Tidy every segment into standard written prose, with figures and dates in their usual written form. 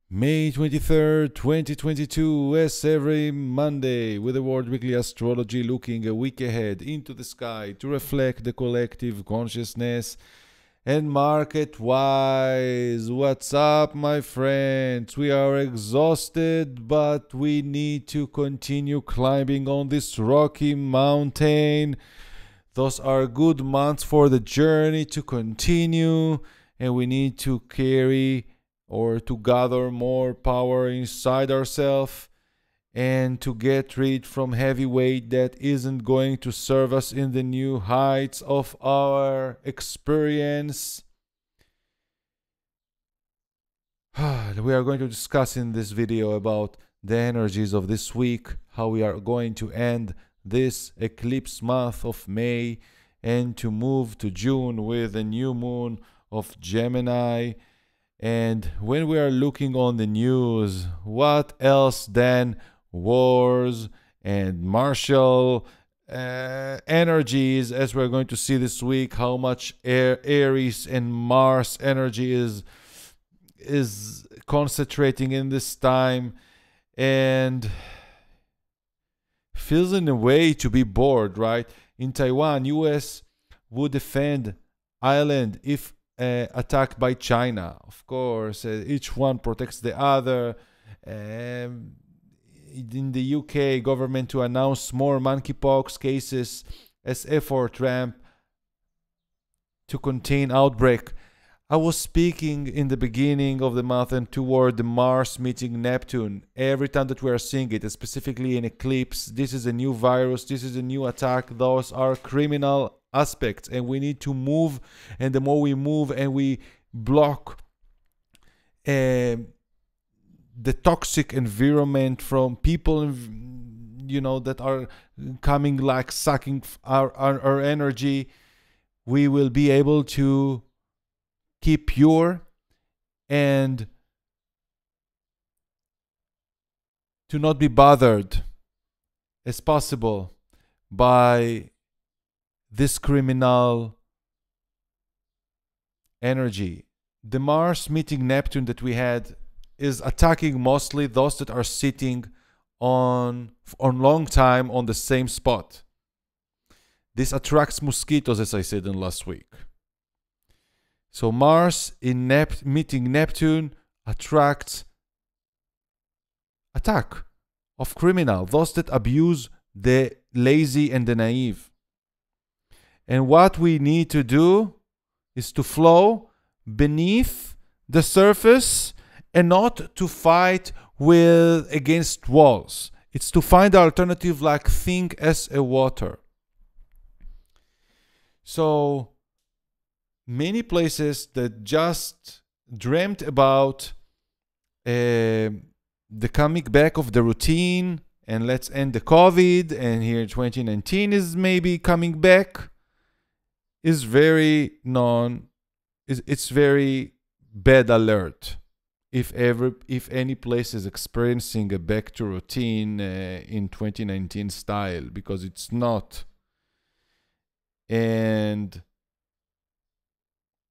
May 23rd, 2022, as every Monday, with the World Weekly Astrology looking a week ahead into the sky to reflect the collective consciousness and market-wise. What's up, my friends? We are exhausted, but we need to continue climbing on this rocky mountain. Those are good months for the journey to continue, and we need to carry or to gather more power inside ourselves and to get rid from heavy weight that isn't going to serve us in the new heights of our experience. We are going to discuss in this video about the energies of this week, how we are going to end this eclipse month of May and to move to June with a new moon of Gemini. And when we are looking on the news, what else than wars and martial energies, as we're going to see this week, how much Aries and Mars energy is concentrating in this time, and feels in a way to be bored, right? In Taiwan, US would defend island if attacked by China. Of course, each one protects the other. In the UK, government to announce more monkeypox cases as effort ramp to contain outbreak. I was speaking in the beginning of the month and toward the Mars meeting Neptune. Every time that we are seeing it, specifically in eclipse, this is a new virus, this is a new attack. Those are criminal aspects, and we need to move. And the more we move and we block the toxic environment from people, that are coming, like sucking our energy, we will be able to keep pure and to not be bothered as possible by this criminal energy. The Mars meeting Neptune that we had is attacking mostly those that are sitting on long time on the same spot. This attracts mosquitoes, as I said in last week. So Mars in meeting Neptune attracts attack of criminal, those that abuse the lazy and the naive. And what we need to do is to flow beneath the surface and not to fight against walls. It's to find an alternative, like think as a water. So many places that just dreamt about the coming back of the routine and let's end the COVID, and here 2019 is maybe coming back, is very it's very bad alert if any place is experiencing a back to routine in 2019 style, because it's not. And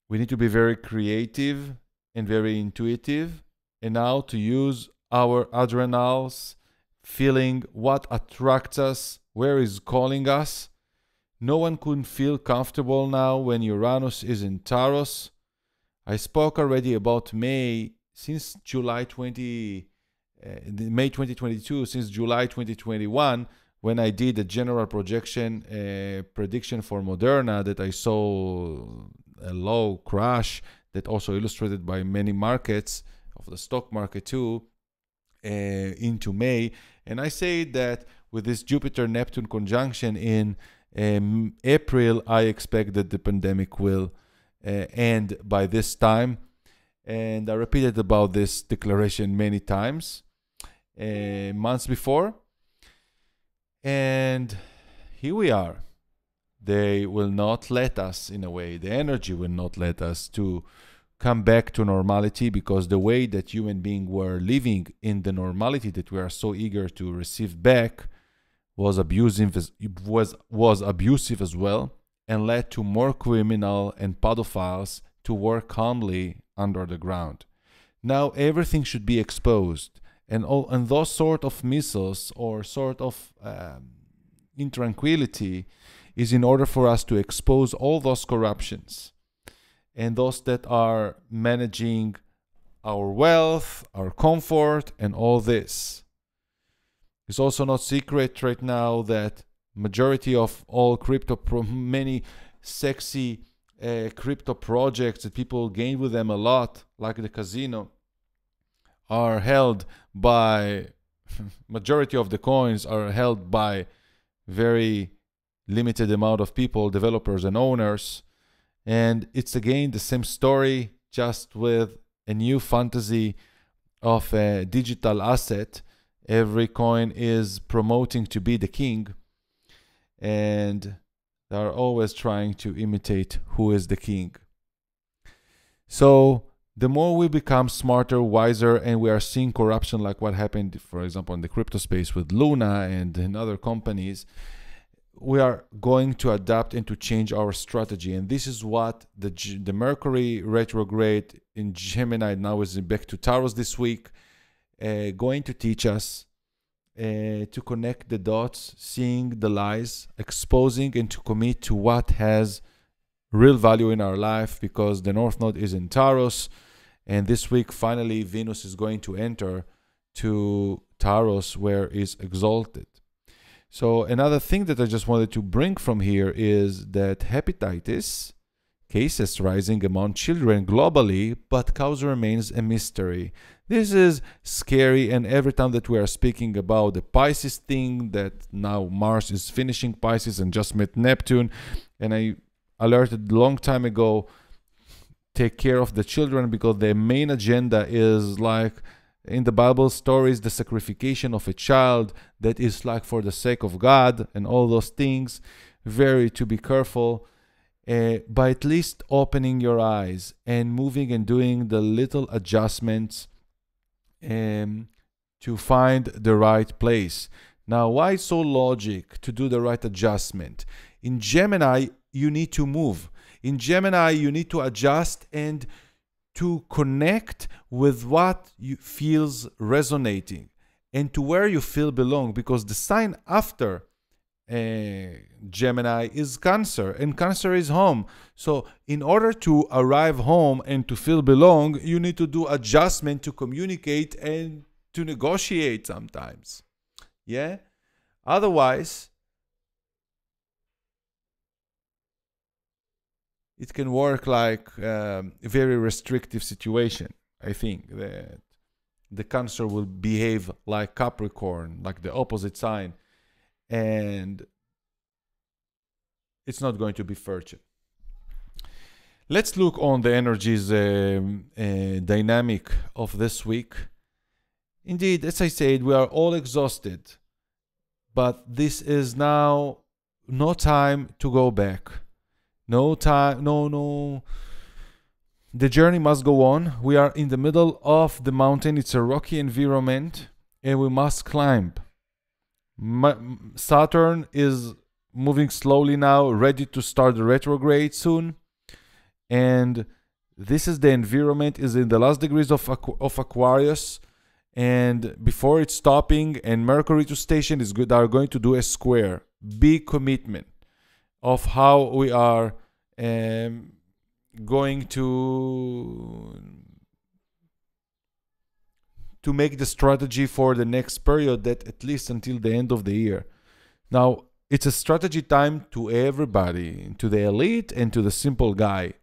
we need to be very creative and very intuitive, and now to use our adrenals, feeling what attracts us, where is calling us. No one could feel comfortable now when Uranus is in Taurus. I spoke already about May since May 2022, since July 2021, when I did a general prediction for Moderna, that I saw a low crash that also illustrated by many markets of the stock market too into May. And I say that with this Jupiter-Neptune conjunction in April, I expect that the pandemic will end by this time. And I repeated about this declaration many times, months before. And here we are. They will not let us, in a way, the energy will not let us to come back to normality, because the way that human beings were living in the normality that we are so eager to receive back was abusive as well, and led to more criminal and pedophiles to work calmly under the ground. Now everything should be exposed. And those sort of missiles or sort of intranquility is in order for us to expose all those corruptions and those that are managing our wealth, our comfort, and all this. It's also not secret right now that majority of all many sexy crypto projects that people gain with them a lot, like the casino, are held by majority of the coins are held by very limited amount of people, developers and owners. And it's again the same story, just with a new fantasy of a digital asset. Every coin is promoting to be the king, and they are always trying to imitate who is the king. So the more we become smarter, wiser, and we are seeing corruption like what happened, for example, in the crypto space with Luna and in other companies, we are going to adapt and to change our strategy. And this is what the Mercury retrograde in Gemini now is back to Taurus this week, going to teach us to connect the dots, seeing the lies, exposing and to commit to what has real value in our life, because the North Node is in Taurus. And this week, finally, Venus is going to enter to Taurus, where is exalted. So another thing that I just wanted to bring from here is that hepatitis cases rising among children globally, but cause remains a mystery. This is scary, and every time that we are speaking about the Pisces thing, that now Mars is finishing Pisces and just met Neptune, and I alerted a long time ago, take care of the children, because their main agenda is like in the Bible stories, the sacrification of a child that is like for the sake of God and all those things. Very to be careful, by at least opening your eyes and moving and doing the little adjustments to find the right place. Now, why so logic to do the right adjustment? In Gemini, you need to move. In Gemini, you need to adjust and to connect with what you feels resonating and to where you feel belong, because the sign after Gemini is Cancer, and Cancer is home. So in order to arrive home and to feel belong, you need to do adjustment, to communicate and to negotiate sometimes. Yeah? Otherwise, it can work like a very restrictive situation. I think that the Cancer will behave like Capricorn, like the opposite sign, and it's not going to be fertile. Let's look on the energies dynamic of this week. Indeed, as I said, we are all exhausted, but this is now no time to go back. No time, no. The journey must go on. We are in the middle of the mountain. It's a rocky environment, and we must climb. Saturn is moving slowly now, ready to start the retrograde soon. And this is the environment, is in the last degrees of Aquarius. And before it's stopping, and Mercury to station is good, are going to do a square. Big commitment of how we are going to make the strategy for the next period, that at least until the end of the year. Now, it's a strategy time to everybody, to the elite and to the simple guy.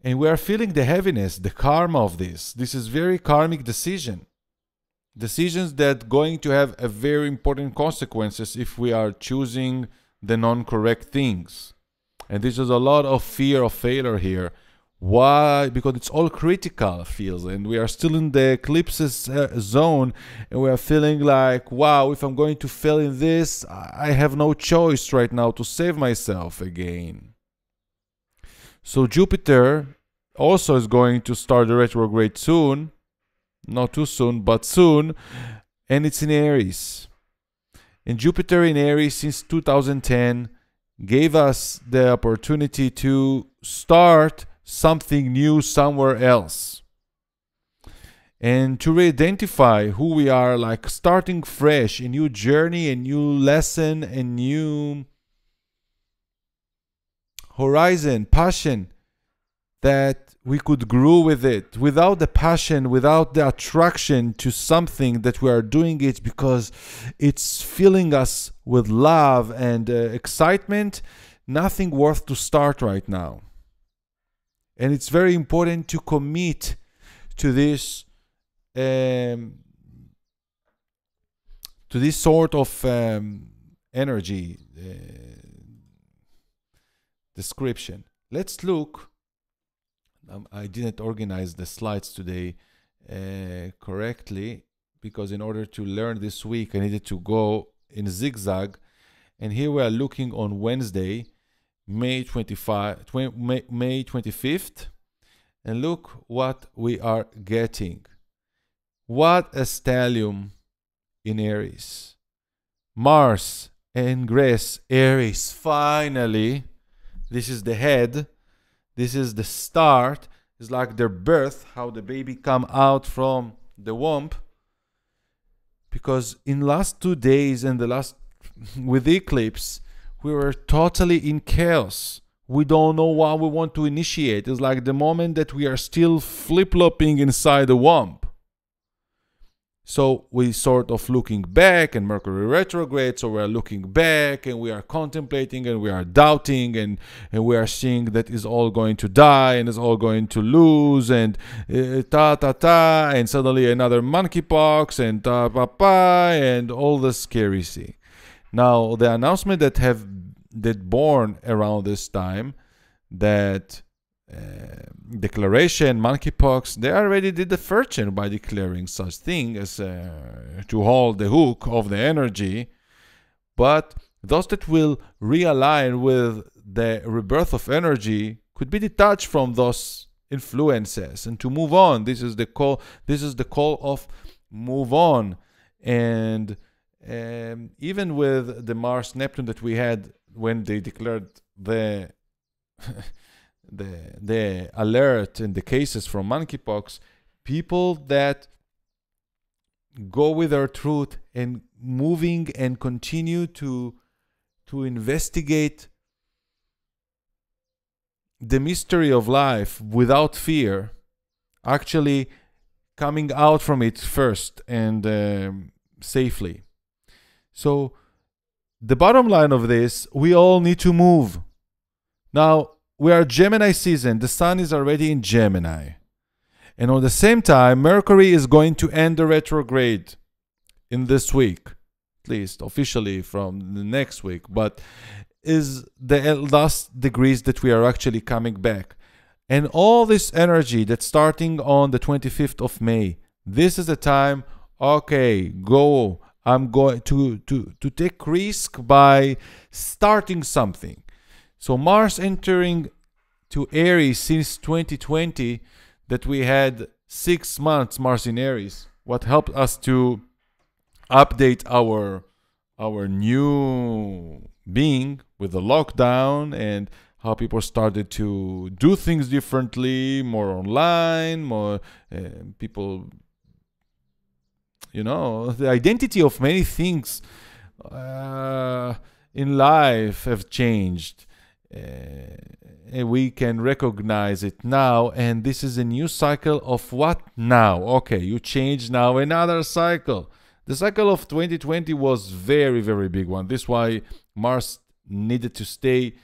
And we are feeling the heaviness, the karma of this. This is very karmic decision. Decisions that going to have a very important consequences if we are choosing the non-correct things. And this is a lot of fear of failure here. Why? Because it's all critical feels, and we are still in the eclipses zone, and we are feeling like, wow, if I'm going to fail in this, I have no choice right now to save myself again. So Jupiter also is going to start the retrograde soon. Not too soon, but soon. And it's in Aries. And Jupiter in Aries since 2010 gave us the opportunity to start something new somewhere else. And to re-identify who we are, like starting fresh, a new journey, a new lesson, a new horizon, passion, that we could grow with it. Without the passion, without the attraction to something, that we are doing it because it's filling us with love and excitement, nothing worth to start right now. And it's very important to commit to this sort of energy description. Let's look. I didn't organize the slides today correctly, because in order to learn this week I needed to go in zigzag. And here we are looking on Wednesday, May 25th, and look what we are getting. What a stellium in Aries. Mars, ingress, Aries. Finally, this is the head. This is the start. It's like their birth, how the baby come out from the womb. Because in last 2 days and with the eclipse, we were totally in chaos. We don't know what we want to initiate. It's like the moment that we are still flip-flopping inside the womb. So we sort of looking back, and Mercury retrograde, so we are looking back and we are contemplating and we are doubting, and we are seeing that is all going to die and is all going to lose, and and suddenly another monkeypox and and all the scary thing. Now the announcement that born around this time, that declaration, monkeypox, they already did the fortune by declaring such thing as to hold the hook of the energy. But those that will realign with the rebirth of energy could be detached from those influences and to move on. This is the call. This is the call of move on. And even with the Mars Neptune that we had when they declared the the alert in the cases from monkeypox, people that go with their truth and moving and continue to investigate the mystery of life without fear, actually coming out from it first and safely. So the bottom line of this, we all need to move. Now, we are Gemini season. The sun is already in Gemini. And at the same time, Mercury is going to end the retrograde in this week, at least officially from the next week, but is the last degrees that we are actually coming back. And all this energy that's starting on the 25th of May, this is the time, okay, go. I'm going to take risk by starting something. So Mars entering to Aries since 2020, that we had 6 months Mars in Aries, what helped us to update our new being with the lockdown and how people started to do things differently, more online, more people, the identity of many things in life have changed. And we can recognize it now, and this is a new cycle of what now? Okay, you change now, another cycle. The cycle of 2020 was very, very big one. This is why Mars needed to stay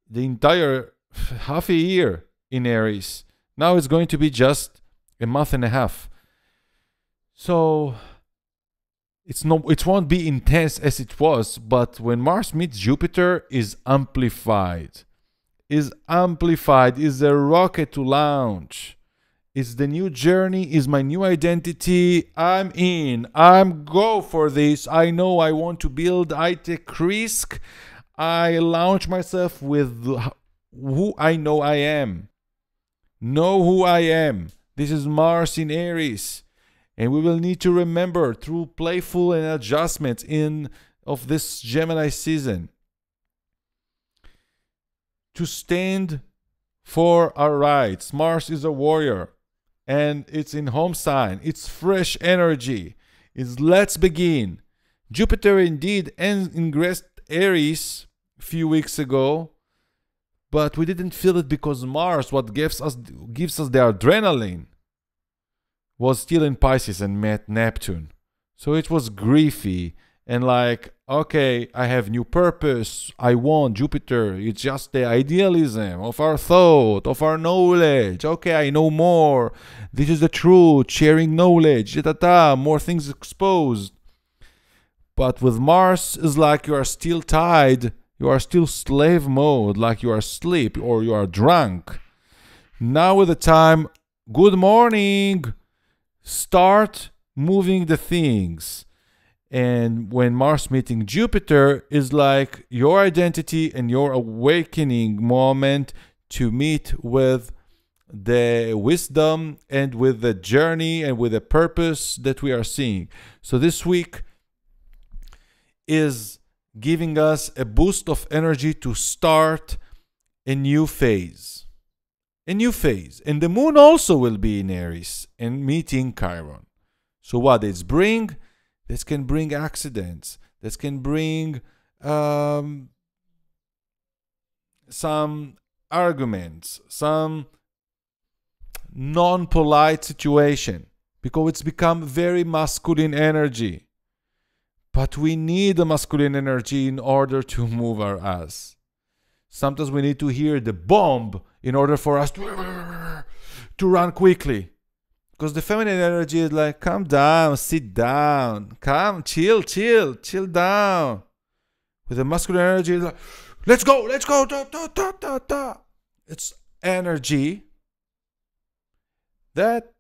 the entire half a year in Aries. Now it's going to be just a month and a half. So it won't be intense as it was, but when Mars meets Jupiter, is amplified. Is a rocket to launch. Is the new journey, is my new identity. I'm in. I'm go for this. I know I want to build. I take risk. I launch myself with who I know I am. Know who I am. This is Mars in Aries. And we will need to remember through playful and adjustments of this Gemini season to stand for our rights. Mars is a warrior, and it's in home sign. It's fresh energy. It's let's begin. Jupiter indeed ingressed Aries a few weeks ago, but we didn't feel it because Mars, what gives us the adrenaline, was still in Pisces and met Neptune. So it was griefy and like, okay, I have new purpose. I want Jupiter. It's just the idealism of our thought, of our knowledge. Okay, I know more. This is the truth. Sharing knowledge. More things exposed. But with Mars, it's like you are still tied. You are still slave mode, like you are asleep or you are drunk. Now with the time, good morning. Start moving the things. And when Mars meeting Jupiter is like your identity and your awakening moment to meet with the wisdom and with the journey and with the purpose that we are seeing. So this week is giving us a boost of energy to start a new phase. A new phase. And the moon also will be in Aries and meeting Chiron. So what it's bring? This can bring accidents. This can bring some arguments, some non-polite situation, because it's become very masculine energy. But we need the masculine energy in order to move our ass. Sometimes we need to hear the bomb in order for us to run quickly. Because the feminine energy is like, calm down, sit down, calm, chill down. With the masculine energy, it's like, let's go, da, da, da, da, da. It's energy that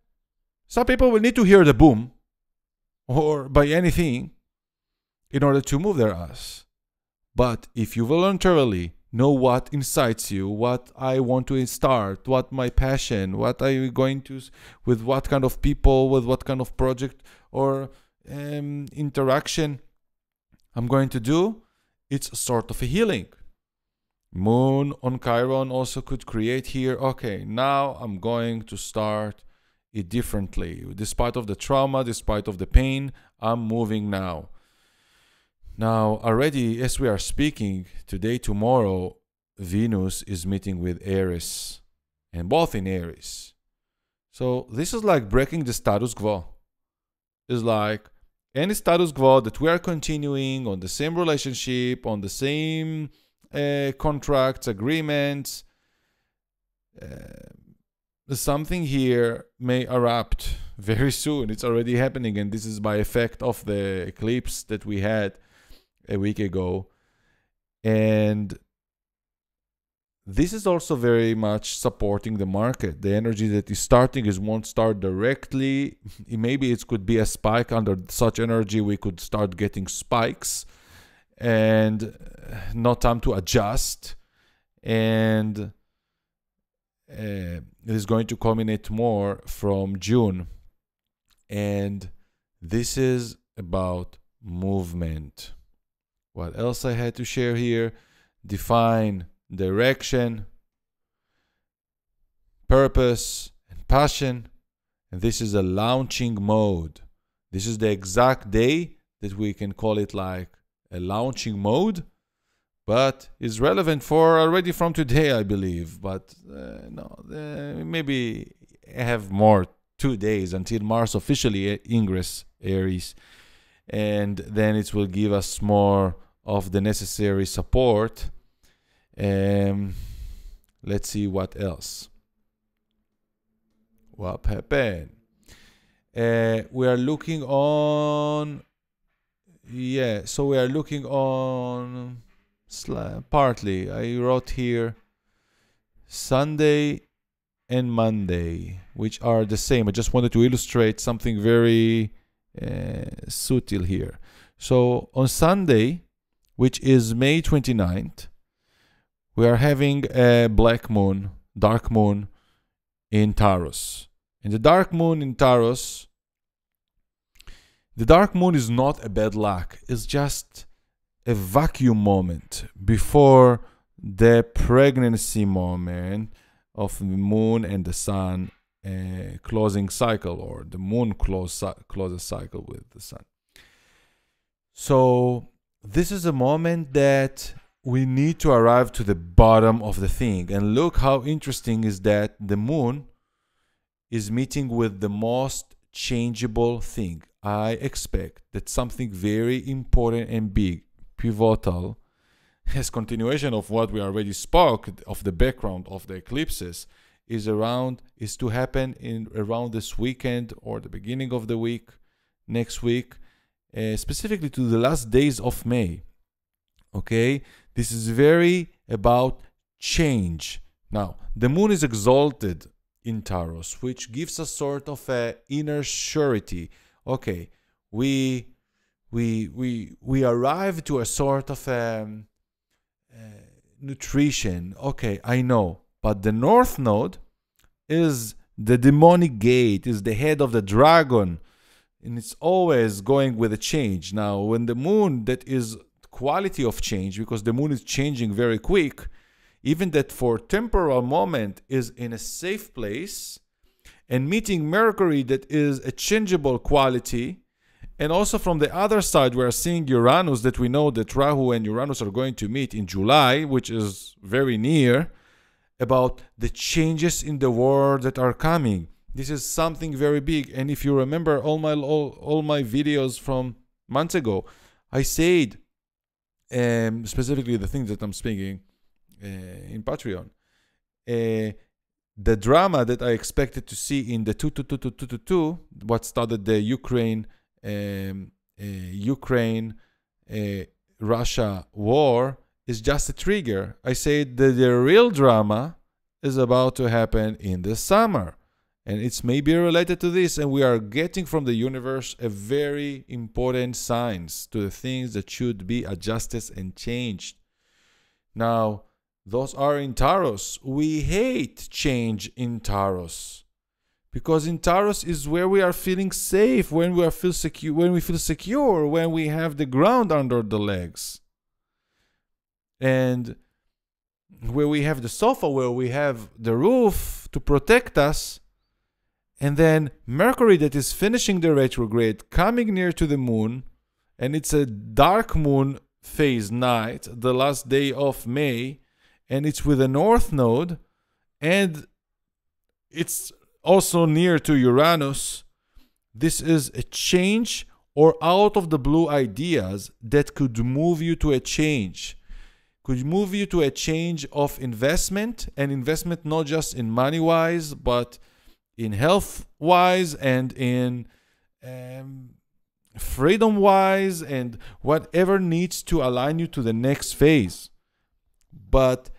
some people will need to hear the boom or by anything in order to move their ass. But if you voluntarily know what incites you, what I want to start, what my passion, what are you going to, with what kind of people, with what kind of project or interaction I'm going to do, it's sort of a healing. Moon on Chiron also could create here, okay, now I'm going to start it differently. Despite of the trauma, despite of the pain, I'm moving now. Now, already, as we are speaking, today, tomorrow, Venus is meeting with Aries, and both in Aries. So this is like breaking the status quo. It's like any status quo that we are continuing on the same relationship, on the same contracts, agreements. Something here may erupt very soon. It's already happening, and this is by effect of the eclipse that we had a week ago. And this is also very much supporting the market. The energy that is starting won't start directly. Maybe it could be a spike. Under such energy we could start getting spikes and not time to adjust, and it is going to culminate more from June. And this is about movement. What else I had to share here? Define direction, purpose, and passion. And this is a launching mode. This is the exact day that we can call it like a launching mode, but is relevant for already from today, I believe. But maybe I have more 2 days until Mars officially ingress Aries. And then it will give us more of the necessary support. Let's see what else. What happened? We are looking on. Yeah, so we are looking on partly. I wrote here Sunday and Monday, which are the same. I just wanted to illustrate something very subtle here. So on Sunday, which is May 29th, we are having a black moon, dark moon in Taurus. And the dark moon in Taurus, the dark moon is not a bad luck. It's just a vacuum moment before the pregnancy moment of the moon and the sun closing cycle, or the moon closes cycle with the sun. So this is a moment that we need to arrive to the bottom of the thing. And look how interesting is that the moon is meeting with the most changeable thing. I expect that something very important and big, pivotal, as continuation of what we already spoke of the background of the eclipses, is to happen around this weekend or the beginning of the week, next week, specifically to the last days of May. Okay, this is very about change. Now, the moon is exalted in Taurus, which gives us sort of a inner surety. Okay, we arrive to a sort of nutrition. Okay, I know, but the North Node is the demonic gate, is the head of the dragon, and it's always going with a change. Now, when the moon, that is quality of change, because the moon is changing very quick, even that for temporal moment is in a safe place, and meeting Mercury, that is a changeable quality. And also from the other side, we are seeing Uranus, that we know that Rahu and Uranus are going to meet in July, which is very near, about the changes in the world that are coming. This is something very big. And if you remember all my videos from months ago, I said, specifically the things that I'm speaking in Patreon, the drama that I expected to see in the 22222, what started the Russia war, is just a trigger. I said that the real drama is about to happen in the summer, and it's maybe related to this, and we are getting from the universe a very important signs to the things that should be adjusted and changed. Now, those are in Taurus. We hate change in Taurus, because in Taurus is where we are feeling safe, when we feel secure, when we have the ground under the legs, and where we have the sofa, where we have the roof to protect us. And then Mercury, that is finishing the retrograde, coming near to the moon, and it's a dark moon phase night, the last day of May, and it's with the North Node, and it's also near to Uranus. This is a change or out of the blue ideas that could move you to a change. Could move you to a change of investment, and investment not just in money-wise, but in health-wise and in freedom-wise, and whatever needs to align you to the next phase. But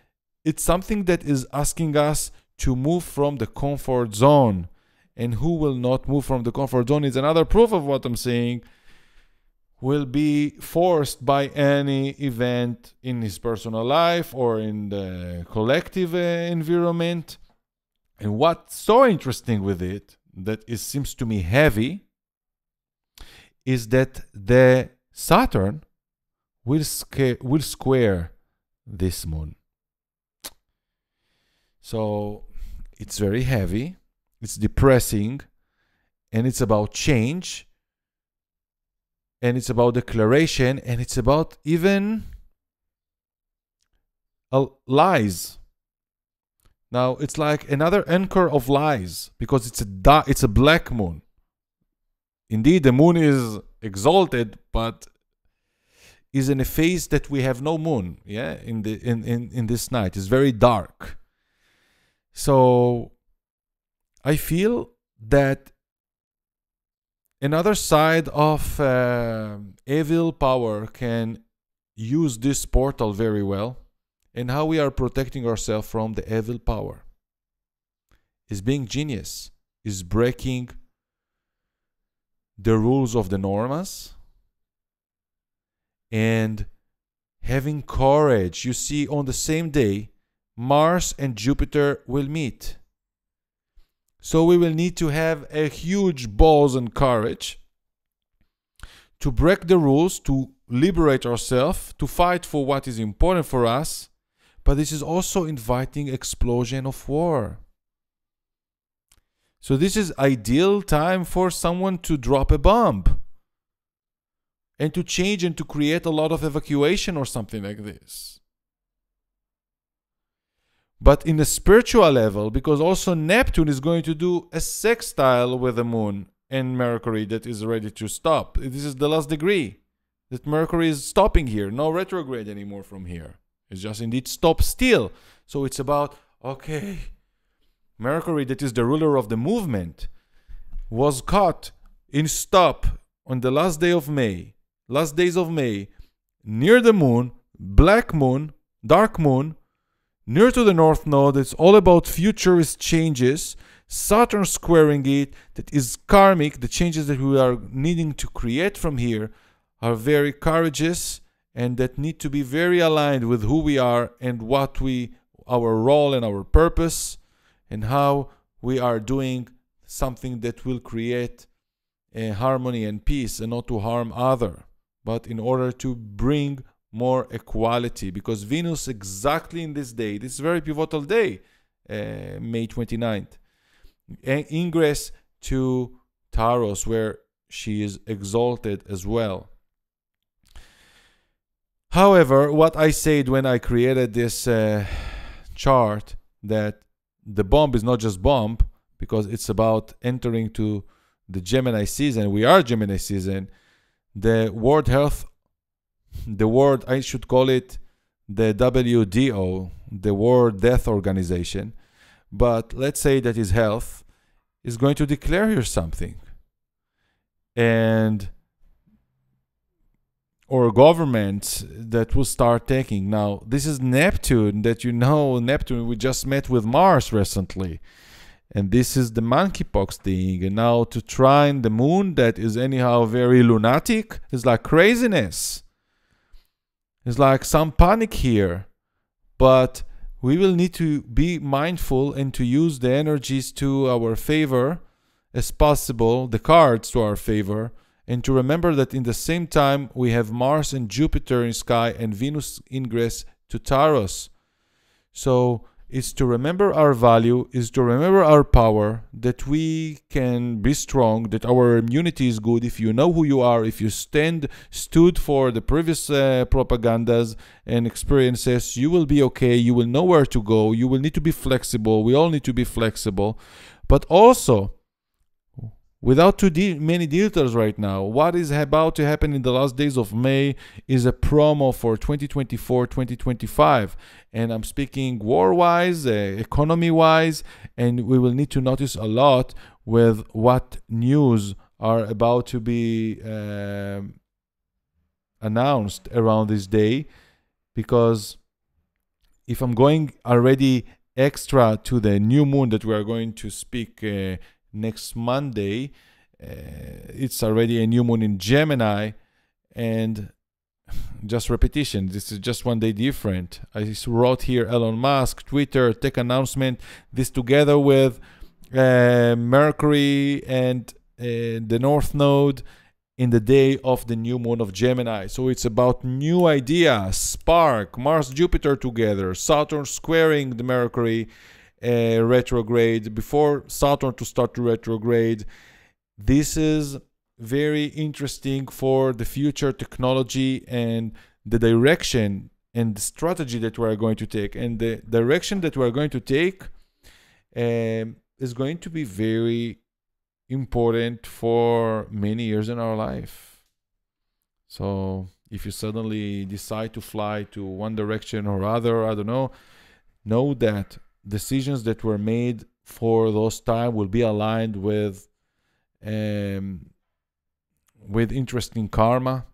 it's something that is asking us to move from the comfort zone. And who will not move from the comfort zone is another proof of what I'm saying, will be forced by any event in his personal life or in the collective environment. And what's so interesting with it, that it seems to me heavy, is that the Saturn will square this moon. So it's very heavy, it's depressing, and it's about change, and it's about declaration, and it's about even lies. Now, it's like another anchor of lies, because it's a black moon. Indeed, the moon is exalted, but is in a phase that we have no moon, yeah, in this night. It's very dark. So I feel that another side of evil power can use this portal very well. And how we are protecting ourselves from the evil power is being genius, is breaking the rules of the normas, and having courage. You see, on the same day, Mars and Jupiter will meet. So we will need to have a huge balls and courage to break the rules, to liberate ourselves, to fight for what is important for us, but this is also inviting explosion of war. So this is ideal time for someone to drop a bomb and to change and to create a lot of evacuation or something like this. But in a spiritual level, because also Neptune is going to do a sextile with the moon and Mercury that is ready to stop. This is the last degree that Mercury is stopping here. No retrograde anymore from here. It's just indeed stop still. So it's about, okay, Mercury, that is the ruler of the movement, was caught in stop on the last days of May, near the moon, black moon, dark moon, near to the North Node. It's all about futurist changes. Saturn squaring it, that is karmic. The changes that we are needing to create from here are very courageous and that need to be very aligned with who we are and our role and our purpose, and how we are doing something that will create harmony and peace, and not to harm other, but in order to bring more equality. Because Venus exactly in this day, this very pivotal day, May 29th, ingress to Taurus, where she is exalted as well. However, what I said when I created this chart, that the bomb is not just bomb, because it's about entering to the Gemini season. We are Gemini season. The World Health, I should call it the WDO, the World Death Organization, but let's say that is health, is going to declare here something. Or governments that will start taking. Now, this is Neptune, that Neptune, we just met with Mars recently. And this is the monkeypox thing. And now to trine the moon, that is anyhow very lunatic, is like craziness. It's like some panic here. But we will need to be mindful and to use the energies to our favor as possible, the cards to our favor, and to remember that in the same time we have Mars and Jupiter in sky and Venus ingress to Taurus. So it's to remember our value, is to remember our power, that we can be strong, that our immunity is good. If you know who you are, if you stood for the previous propagandas and experiences, you will be okay. You will know where to go. You will need to be flexible. We all need to be flexible. But also, without too many details right now, what is about to happen in the last days of May is a promo for 2024-2025. And I'm speaking war-wise, economy-wise, and we will need to notice a lot with what news are about to be announced around this day. Because if I'm going already extra to the new moon that we are going to speak next Monday, it's already a new moon in Gemini, and just repetition, this is just one day different. I wrote here Elon Musk, Twitter, tech announcement, this together with Mercury and the North Node in the day of the new moon of Gemini. So it's about new ideas, spark, Mars, Jupiter together, Saturn squaring the Mercury, retrograde, before Saturn to start to retrograde. This is very interesting for the future technology and the direction and the strategy that we are going to take. And the direction that we are going to take is going to be very important for many years in our life. So if you suddenly decide to fly to one direction or other, I don't know that decisions that were made for those time will be aligned with interesting karma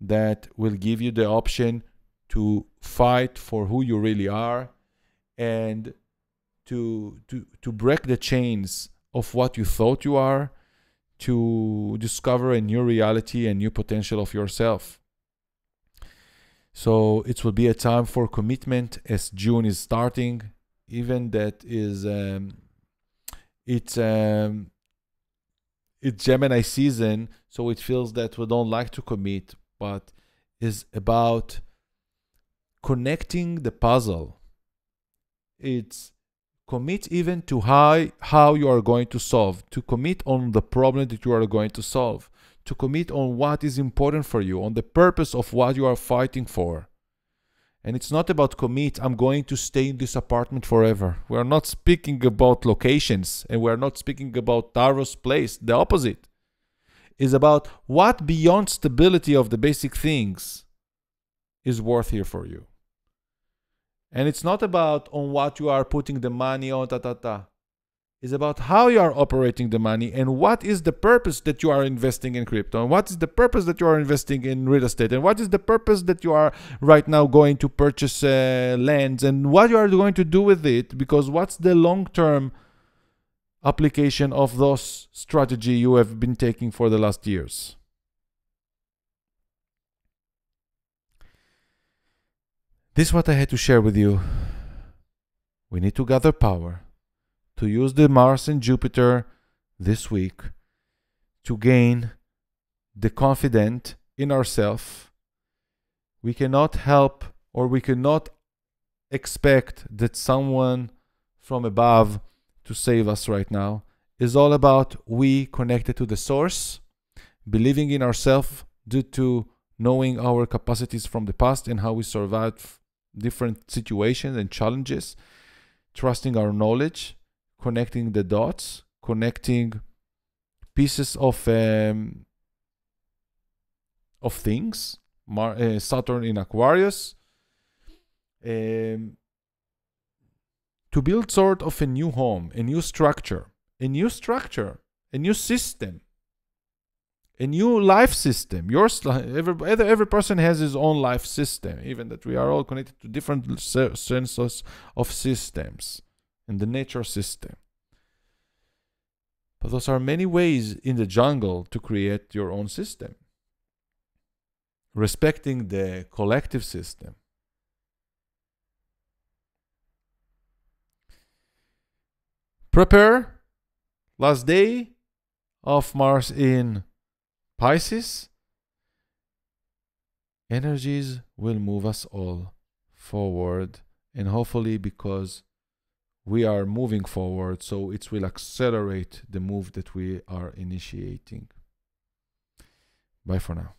that will give you the option to fight for who you really are and to break the chains of what you thought you are, to discover a new reality and new potential of yourself. So it will be a time for commitment as June is starting. Even that is it's Gemini season, so it feels that we don't like to commit, but is about connecting the puzzle. It's commit even to how you are going to solve, to commit on the problem that you are going to solve, to commit on what is important for you, on the purpose of what you are fighting for. And it's not about commit, I'm going to stay in this apartment forever. We are not speaking about locations, and we are not speaking about Taro's place. The opposite is about what beyond stability of the basic things is worth here for you. And it's not about on what you are putting the money on, It's about how you are operating the money and what is the purpose that you are investing in crypto, and what is the purpose that you are investing in real estate, and what is the purpose that you are right now going to purchase lands, and what you are going to do with it, because what's the long-term application of those strategy you have been taking for the last years. This is what I had to share with you. We need to gather power, to use the Mars and Jupiter this week to gain the confidence in ourselves. We cannot help, or we cannot expect that someone from above to save us right now. It's all about we connected to the source, believing in ourselves due to knowing our capacities from the past and how we survived different situations and challenges, trusting our knowledge, connecting the dots, connecting pieces of things, Saturn in Aquarius, to build sort of a new home, a new structure, a new system, a new life system. Every person has his own life system, even that we are all connected to different senses of systems in the nature system. But those are many ways in the jungle to create your own system, respecting the collective system. Prepare. Last day of Mars in Pisces. Energies will move us all forward, and hopefully because we are moving forward, so it will accelerate the move that we are initiating. Bye for now.